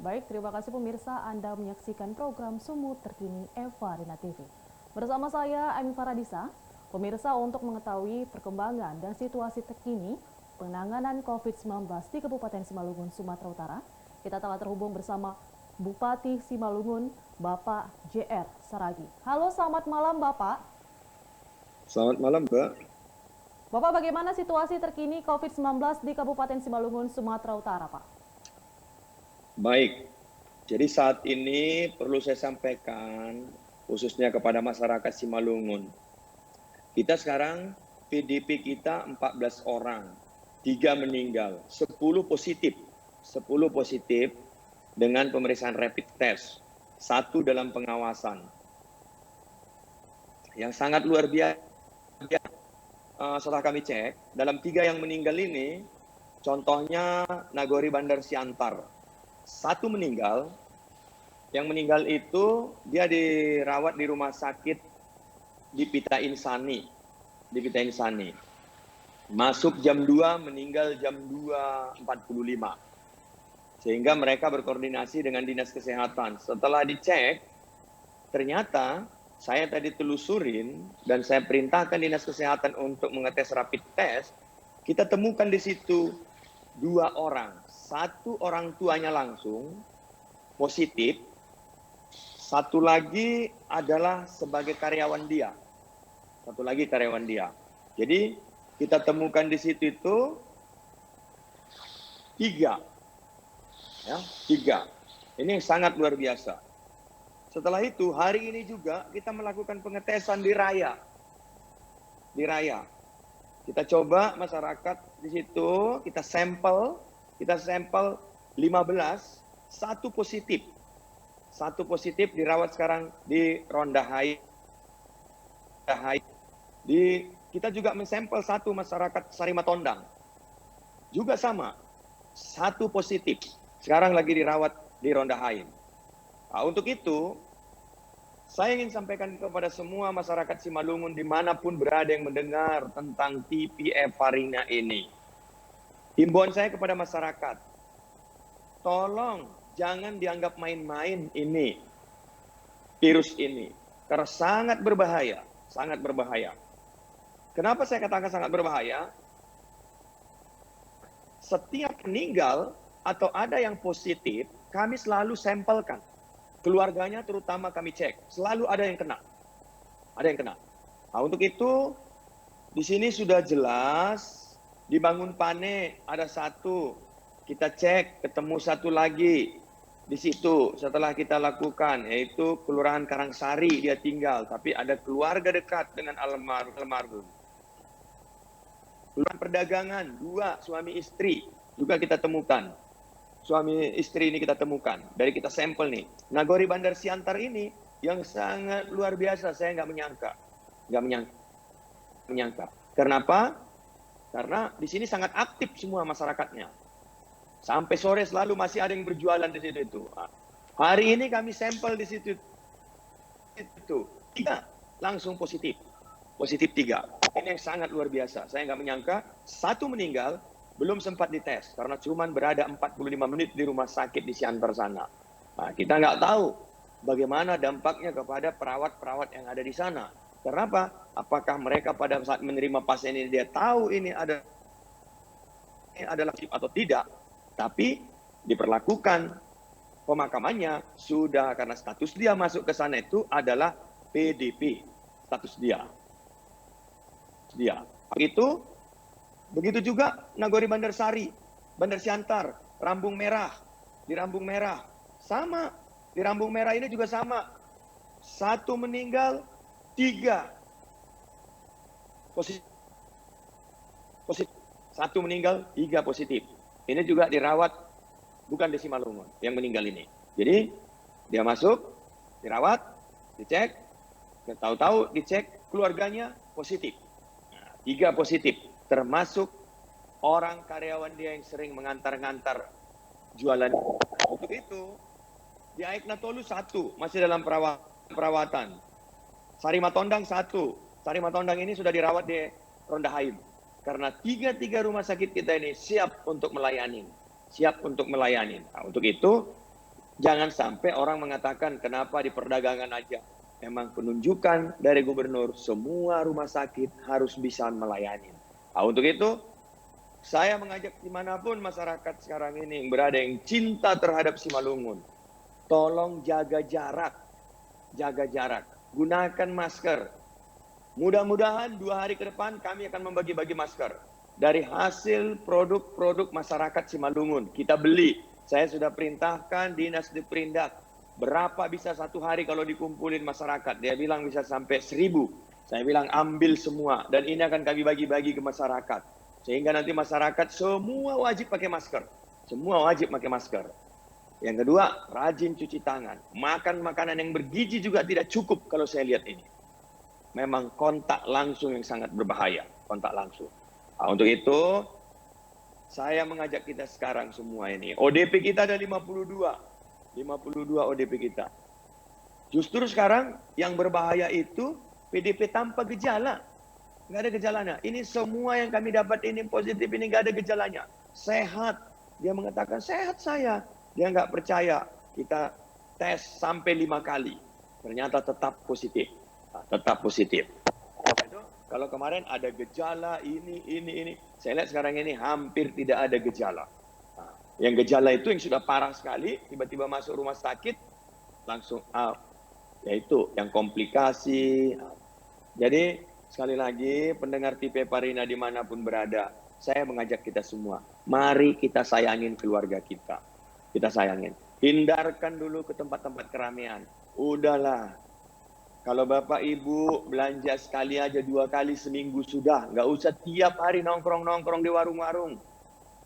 Baik, terima kasih pemirsa Anda menyaksikan program Sumut Terkini Eva Rina TV. Bersama saya, Amy Faradisa. Pemirsa, untuk mengetahui perkembangan dan situasi terkini penanganan COVID-19 di Kabupaten Simalungun, Sumatera Utara, kita telah terhubung bersama Bupati Simalungun, Bapak JR Saragi. Halo, selamat malam Bapak. Selamat malam, Mbak. Bapak, bagaimana situasi terkini COVID-19 di Kabupaten Simalungun, Sumatera Utara, Pak? Baik, jadi saat ini perlu saya sampaikan, khususnya kepada masyarakat Simalungun. Kita sekarang PDP kita 14 orang, 3 meninggal, 10 positif. 10 positif dengan pemeriksaan rapid test, 1 dalam pengawasan. Yang sangat luar biasa, setelah kami cek, dalam 3 yang meninggal ini, contohnya Nagori Bandar Siantar. 1 meninggal, yang meninggal itu dia dirawat di rumah sakit di Pita Insani. Masuk jam 2, meninggal jam 2.45. Sehingga mereka berkoordinasi dengan Dinas Kesehatan. Setelah dicek, ternyata saya tadi telusurin dan saya perintahkan Dinas Kesehatan untuk mengetes rapid test, kita temukan di situ 2 orang. 1 orang tuanya langsung positif, 1 lagi adalah sebagai karyawan dia. 1 lagi karyawan dia. Jadi kita temukan di situ itu 3. Ya, 3. Ini yang sangat luar biasa. Setelah itu hari ini juga kita melakukan pengetesan di Raya. Kita coba masyarakat di situ, kita sampel 15, 1 positif. 1 positif dirawat sekarang di Ronda Hai. Kita juga mensampel 1 masyarakat Sarimatondang. Juga sama, 1 positif. Sekarang lagi dirawat di Ronda Hai. Nah, untuk itu, saya ingin sampaikan kepada semua masyarakat Simalungun dimanapun berada yang mendengar tentang TV Eva Rina ini. Himbauan saya kepada masyarakat, tolong jangan dianggap main-main ini, virus ini. Karena sangat berbahaya, sangat berbahaya. Kenapa saya katakan sangat berbahaya? Setiap meninggal atau ada yang positif, kami selalu sampelkan. Keluarganya terutama kami cek, selalu ada yang kena. Nah, untuk itu di sini sudah jelas di Bangunpane ada 1, kita cek ketemu 1 lagi di situ setelah kita lakukan, yaitu Kelurahan Karangsari dia tinggal, tapi ada keluarga dekat dengan almarhum. Kelurahan Perdagangan 2 suami istri juga kita temukan. Suami istri ini kita temukan, dari kita sampel nih. Nagori Bandar Siantar ini yang sangat luar biasa, saya nggak menyangka. Kenapa? Karena di sini sangat aktif semua masyarakatnya. Sampai sore selalu masih ada yang berjualan di situ itu. Hari ini kami sampel di situ itu 3 langsung positif 3. Ini yang sangat luar biasa. Saya nggak menyangka 1 meninggal. Belum sempat dites karena cuma berada 45 menit di rumah sakit di Siantar sana. Nah, kita nggak tahu bagaimana dampaknya kepada perawat-perawat yang ada di sana. Kenapa? Apakah mereka pada saat menerima pasien ini dia tahu ini adalah atau tidak? Tapi diperlakukan pemakamannya sudah, karena status dia masuk ke sana itu adalah PDP, status dia. Begitu juga Nagori Bandar Sari, Bandar Siantar, Rambung Merah. Di Rambung Merah sama. Di Rambung Merah ini juga sama. 1 meninggal, 3 positif. 1 meninggal, 3 positif. Ini juga dirawat, bukan di Simalungun yang meninggal ini. Jadi dia masuk, dirawat, dicek, tahu-tahu dicek keluarganya positif. Nah, 3 positif. Termasuk orang karyawan dia yang sering mengantar-ngantar jualan. Untuk itu, di Aiknatolu 1 masih dalam perawatan. Sarimatondang 1. Sarimatondang ini sudah dirawat di Ronda Haim. Karena 3 rumah sakit kita ini siap untuk melayani. Nah, untuk itu, Jangan sampai orang mengatakan kenapa di perdagangan aja. Memang penunjukan dari gubernur, semua rumah sakit harus bisa melayani. Nah, untuk itu, saya mengajak dimanapun masyarakat sekarang ini yang berada yang cinta terhadap Simalungun, tolong jaga jarak, gunakan masker. Mudah-mudahan 2 hari ke depan kami akan membagi-bagi masker. Dari hasil produk-produk masyarakat Simalungun, kita beli. Saya sudah perintahkan Dinas Diperindak, berapa bisa 1 hari kalau dikumpulin masyarakat. Dia bilang bisa sampai 1.000. Saya bilang ambil semua, dan ini akan kami bagi-bagi ke masyarakat. Sehingga nanti masyarakat semua wajib pakai masker. Semua wajib pakai masker. Yang kedua, rajin cuci tangan. Makan makanan yang bergizi juga tidak cukup kalau saya lihat ini. Memang kontak langsung yang sangat berbahaya. Kontak langsung. Nah, untuk itu, saya mengajak kita sekarang semua ini. ODP kita ada 52. 52 ODP kita. Justru sekarang yang berbahaya itu PDP tanpa gejala. Nggak ada gejalanya. Ini semua yang kami dapat ini positif, ini nggak ada gejalanya. Sehat. Dia mengatakan, sehat saya. Dia nggak percaya. Kita tes sampai 5 kali. Ternyata tetap positif. Nah, tetap positif. Kalau kemarin ada gejala ini. Saya lihat sekarang ini hampir tidak ada gejala. Nah, yang gejala itu yang sudah parah sekali, tiba-tiba masuk rumah sakit, langsung out. Yaitu yang komplikasi. Jadi sekali lagi pendengar TV Parina dimanapun berada, saya mengajak kita semua, mari kita sayangin keluarga kita. Kita sayangin. Hindarkan dulu ke tempat-tempat keramaian. Udahlah. Kalau Bapak Ibu belanja sekali aja 2 kali seminggu sudah. Nggak usah tiap hari nongkrong-nongkrong di warung-warung.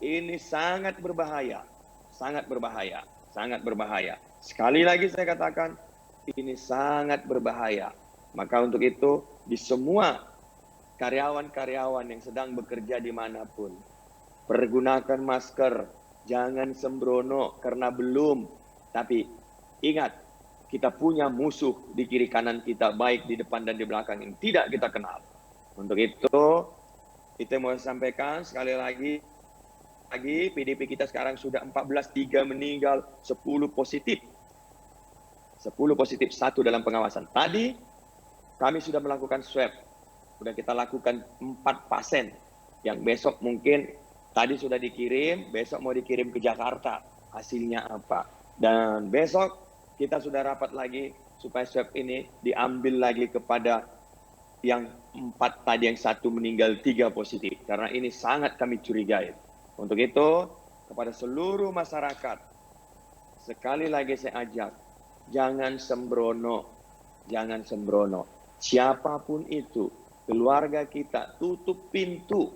Ini sangat berbahaya. Sangat berbahaya. Sangat berbahaya. Sekali lagi saya katakan, ini sangat berbahaya. Maka untuk itu, di semua karyawan-karyawan yang sedang bekerja dimanapun, pergunakan masker, jangan sembrono karena belum. Tapi ingat, kita punya musuh di kiri kanan kita, baik di depan dan di belakang yang tidak kita kenal. Untuk itu mau saya sampaikan sekali lagi, PDP kita sekarang sudah 14, 3 meninggal, 10 positif. 10 positif, 1 dalam pengawasan. Tadi kami sudah melakukan swab. Sudah kita lakukan 4 pasien. Yang besok mungkin tadi sudah dikirim, besok mau dikirim ke Jakarta. Hasilnya apa? Dan besok kita sudah rapat lagi supaya swab ini diambil lagi kepada yang 4 tadi, yang 1 meninggal, 3 positif. Karena ini sangat kami curigai. Untuk itu, kepada seluruh masyarakat, sekali lagi saya ajak, jangan sembrono. Jangan sembrono. Siapapun itu, keluarga kita, tutup pintu.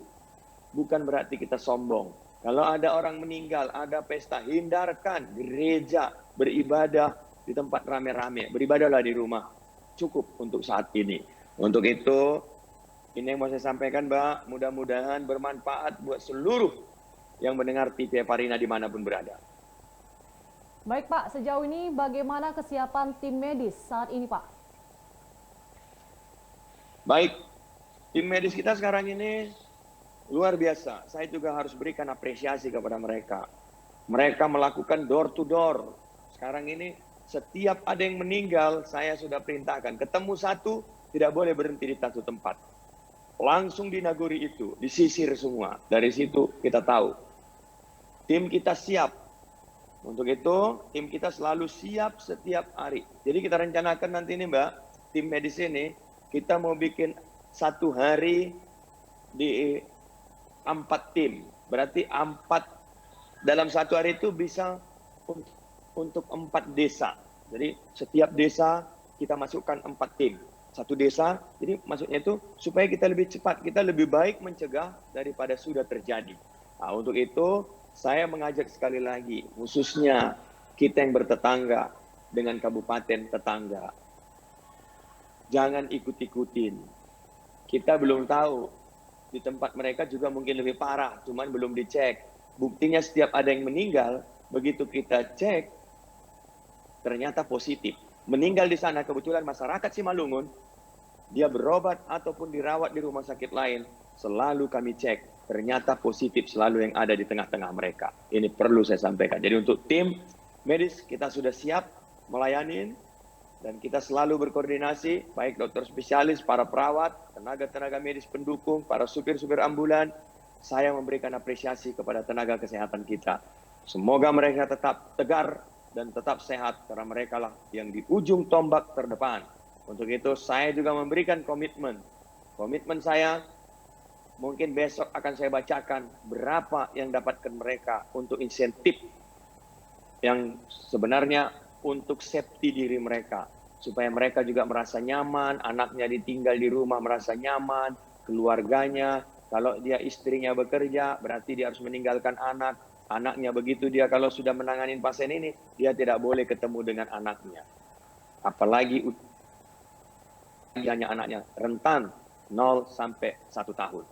Bukan berarti kita sombong. Kalau ada orang meninggal, ada pesta, hindarkan gereja, beribadah di tempat rame-rame. Beribadahlah di rumah. Cukup untuk saat ini. Untuk itu, ini yang mau saya sampaikan, Mbak. Mudah-mudahan bermanfaat buat seluruh yang mendengar TV Parina dimanapun berada. Baik Pak, sejauh ini bagaimana kesiapan tim medis saat ini Pak? Baik, tim medis kita sekarang ini luar biasa. Saya juga harus berikan apresiasi kepada mereka. Mereka melakukan door to door. Sekarang ini setiap ada yang meninggal, saya sudah perintahkan. Ketemu 1, tidak boleh berhenti di satu tempat. Langsung di naguri itu, disisir semua. Dari situ kita tahu. Tim kita siap. Untuk itu, tim kita selalu siap setiap hari. Jadi kita rencanakan nanti ini Mbak, tim medis ini, kita mau bikin 1 hari di 4 tim. Berarti 4 dalam 1 hari itu bisa untuk 4 desa. Jadi setiap desa kita masukkan 4 tim. 1 desa, jadi maksudnya itu supaya kita lebih cepat, kita lebih baik mencegah daripada sudah terjadi. Nah, untuk itu saya mengajak sekali lagi, khususnya kita yang bertetangga dengan kabupaten tetangga. Jangan ikut-ikutin. Kita belum tahu, di tempat mereka juga mungkin lebih parah, cuman belum dicek. Buktinya setiap ada yang meninggal, begitu kita cek, ternyata positif. Meninggal di sana kebetulan masyarakat Simalungun, dia berobat ataupun dirawat di rumah sakit lain, selalu kami cek, ternyata positif selalu yang ada di tengah-tengah mereka. Ini perlu saya sampaikan. Jadi untuk tim, medis kita sudah siap melayani dan kita selalu berkoordinasi, baik dokter spesialis, para perawat, tenaga-tenaga medis pendukung, para supir-supir ambulan. Saya memberikan apresiasi kepada tenaga kesehatan kita. Semoga mereka tetap tegar dan tetap sehat, karena mereka lah yang di ujung tombak terdepan. Untuk itu saya juga memberikan komitmen. Komitmen saya, mungkin besok akan saya bacakan berapa yang dapatkan mereka untuk insentif yang sebenarnya untuk safety diri mereka. Supaya mereka juga merasa nyaman, anaknya ditinggal di rumah merasa nyaman, keluarganya, kalau dia istrinya bekerja, berarti dia harus meninggalkan anak. Anaknya begitu dia kalau sudah menangani pasien ini, dia tidak boleh ketemu dengan anaknya. Apalagi usianya anaknya rentan 0 sampai 1 tahun.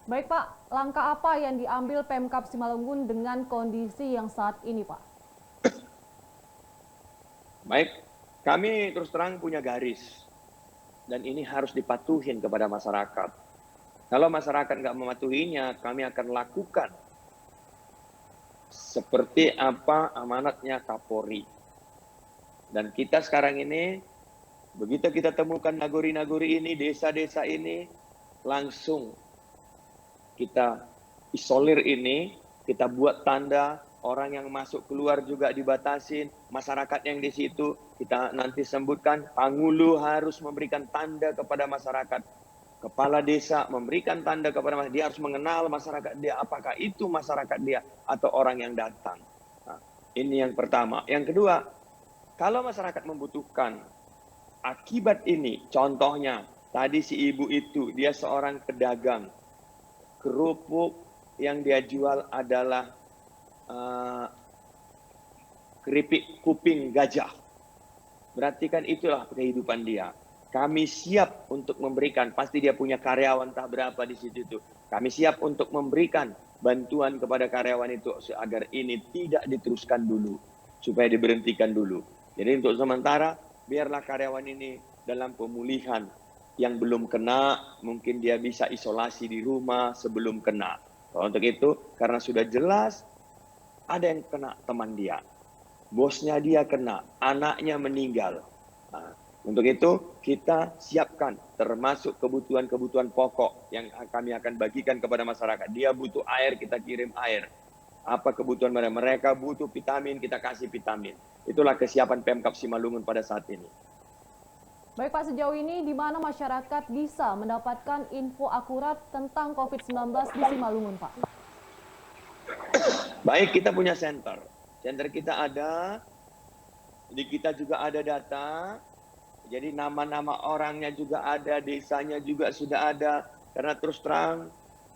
Baik Pak, langkah apa yang diambil Pemkab Simalungun dengan kondisi yang saat ini Pak? Baik, kami terus terang punya garis. Dan ini harus dipatuhin kepada masyarakat. Kalau masyarakat nggak mematuhinya, kami akan lakukan seperti apa amanatnya Kapolri. Dan kita sekarang ini, begitu kita temukan naguri-naguri ini, desa-desa ini, langsung kita isolir ini, kita buat tanda, orang yang masuk keluar juga dibatasin, masyarakat yang di situ kita nanti sebutkan, Panghulu harus memberikan tanda kepada masyarakat. Kepala desa memberikan tanda kepada masyarakat, dia harus mengenal masyarakat dia, apakah itu masyarakat dia atau orang yang datang. Nah, ini yang pertama. Yang kedua, kalau masyarakat membutuhkan akibat ini, contohnya tadi si ibu itu, dia seorang pedagang, kerupuk yang dia jual adalah keripik kuping gajah. Berarti kan itulah kehidupan dia. Kami siap untuk memberikan, pasti dia punya karyawan entah berapa di situ itu. Kami siap untuk memberikan bantuan kepada karyawan itu agar ini tidak diteruskan dulu, supaya diberhentikan dulu. Jadi untuk sementara, biarlah karyawan ini dalam pemulihan. Yang belum kena, mungkin dia bisa isolasi di rumah sebelum kena. Untuk itu, karena sudah jelas, ada yang kena teman dia. Bosnya dia kena, anaknya meninggal. Nah, untuk itu kita siapkan termasuk kebutuhan-kebutuhan pokok yang kami akan bagikan kepada masyarakat. Dia butuh air, kita kirim air. Apa kebutuhan mereka? Mereka butuh vitamin, kita kasih vitamin. Itulah kesiapan Pemkab Simalungun pada saat ini. Baik Pak, sejauh ini di mana masyarakat bisa mendapatkan info akurat tentang COVID-19 di Simalungun Pak? Baik, kita punya center. Center kita ada, di kita juga ada data. Jadi nama-nama orangnya juga ada, desanya juga sudah ada. Karena terus terang,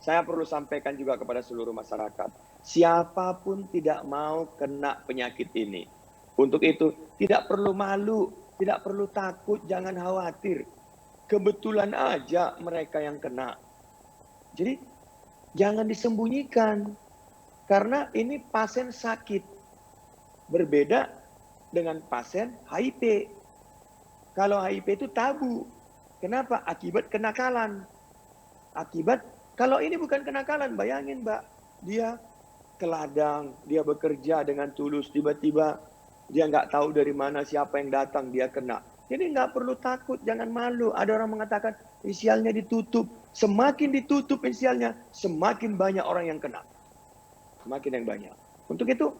saya perlu sampaikan juga kepada seluruh masyarakat. Siapapun tidak mau kena penyakit ini. Untuk itu, tidak perlu malu, tidak perlu takut, jangan khawatir. Kebetulan aja mereka yang kena. Jadi, jangan disembunyikan. Karena ini pasien sakit. Berbeda dengan pasien HIV. Kalau HIV itu tabu. Kenapa? Akibat kenakalan. Akibat, kalau ini bukan kenakalan, bayangin Mbak. Dia ke ladang, dia bekerja dengan tulus, tiba-tiba dia nggak tahu dari mana siapa yang datang, dia kena. Jadi nggak perlu takut, jangan malu. Ada orang mengatakan, inisialnya ditutup. Semakin ditutup inisialnya, semakin banyak orang yang kena. Semakin yang banyak. Untuk itu,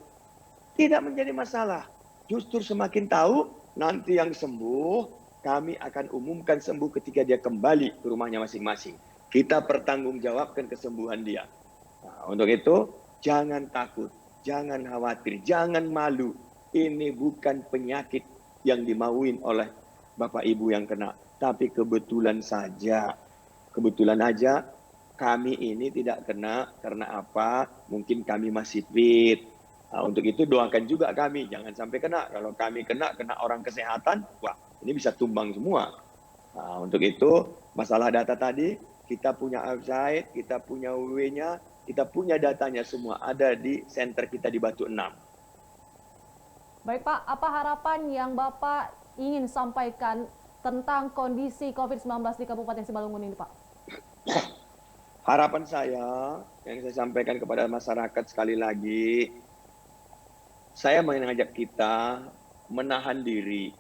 tidak menjadi masalah. Justru semakin tahu, nanti yang sembuh, kami akan umumkan sembuh ketika dia kembali ke rumahnya masing-masing. Kita pertanggungjawabkan kesembuhan dia. Nah, untuk itu, jangan takut, jangan khawatir, jangan malu. Ini bukan penyakit yang dimauin oleh Bapak Ibu yang kena. Tapi kebetulan saja, kebetulan aja kami ini tidak kena. Karena apa? Mungkin kami masih fit. Nah, untuk itu doakan juga kami, jangan sampai kena. Kalau kami kena orang kesehatan, wah ini bisa tumbang semua. Nah, untuk itu, masalah data tadi, kita punya website, kita punya WW-nya, kita punya datanya semua, ada di center kita di Batu 6. Baik Pak, apa harapan yang Bapak ingin sampaikan tentang kondisi COVID-19 di Kabupaten Simalungun ini Pak? Harapan saya, yang saya sampaikan kepada masyarakat sekali lagi, saya mengajak kita menahan diri.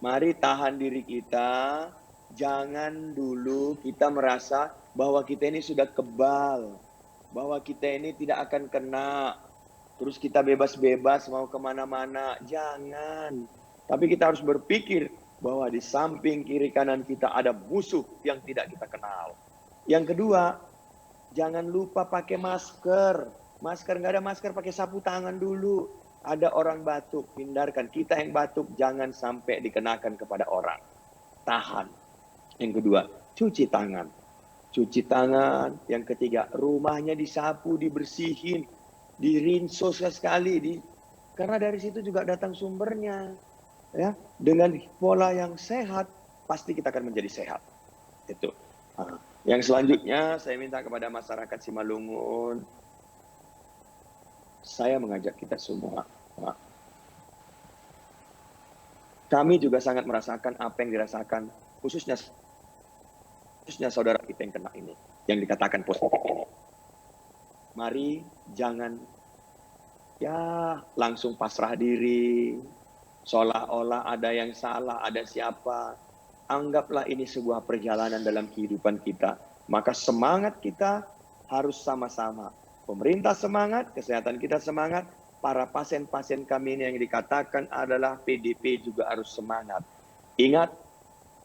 Mari tahan diri kita, jangan dulu kita merasa bahwa kita ini sudah kebal, bahwa kita ini tidak akan kena, terus kita bebas-bebas mau kemana-mana. Jangan. Tapi kita harus berpikir bahwa di samping kiri kanan kita ada musuh yang tidak kita kenal. Yang kedua, jangan lupa pakai masker. Masker, nggak ada masker, pakai sapu tangan dulu. Ada orang batuk, hindarkan. Kita yang batuk, jangan sampai dikenakan kepada orang. Tahan. Yang kedua, cuci tangan. Cuci tangan. Yang ketiga, rumahnya disapu, dibersihin, dirinso sekali. Karena dari situ juga datang sumbernya. Ya, dengan pola yang sehat, pasti kita akan menjadi sehat. Itu. Yang selanjutnya, saya minta kepada masyarakat Simalungun, saya mengajak kita semua. Kami juga sangat merasakan apa yang dirasakan, khususnya saudara kita yang kena ini, yang dikatakan positif ini. Mari jangan langsung pasrah diri, seolah-olah ada yang salah, ada siapa. Anggaplah ini sebuah perjalanan dalam kehidupan kita. Maka semangat kita harus sama-sama. Pemerintah semangat, kesehatan kita semangat, para pasien-pasien kami ini yang dikatakan adalah PDP juga harus semangat. Ingat,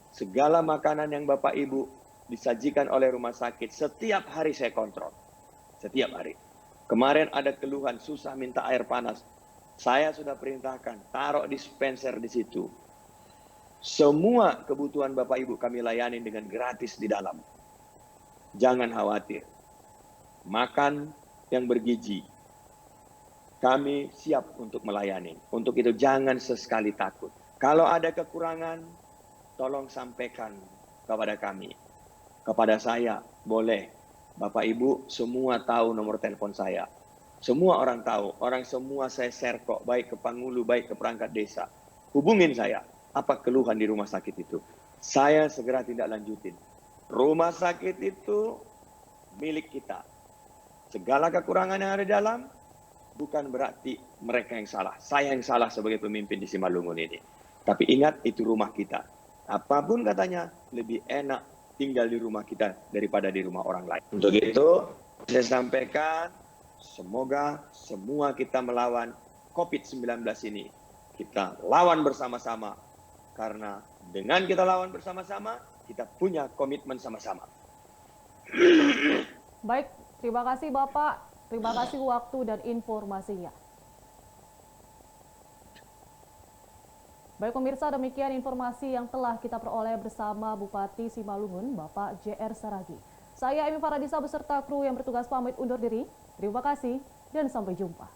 segala makanan yang Bapak Ibu disajikan oleh rumah sakit, setiap hari saya kontrol. Setiap hari. Kemarin ada keluhan, susah minta air panas. Saya sudah perintahkan, taruh dispenser di situ. Semua kebutuhan Bapak Ibu kami layani dengan gratis di dalam. Jangan khawatir. Makan yang bergizi. Kami siap untuk melayani. Untuk itu jangan sesekali takut. Kalau ada kekurangan, tolong sampaikan kepada kami. Kepada saya, boleh. Bapak Ibu semua tahu nomor telepon saya. Semua orang tahu. Orang semua saya share kok. Baik ke Pangulu, baik ke perangkat desa. Hubungin saya. Apa keluhan di rumah sakit itu? Saya segera tindak lanjutin. Rumah sakit itu milik kita. Segala kekurangan yang ada di dalam, bukan berarti mereka yang salah. Saya yang salah sebagai pemimpin di Simalungun ini. Tapi ingat, itu rumah kita. Apapun katanya, lebih enak tinggal di rumah kita daripada di rumah orang lain. Untuk itu, saya sampaikan, semoga semua kita melawan COVID-19 ini. Kita lawan bersama-sama. Karena dengan kita lawan bersama-sama, kita punya komitmen sama-sama. Baik, terima kasih Bapak. Terima kasih waktu dan informasinya. Baik pemirsa, demikian informasi yang telah kita peroleh bersama Bupati Simalungun, Bapak JR Saragih. Saya Amy Faradisa beserta kru yang bertugas pamit undur diri. Terima kasih dan sampai jumpa.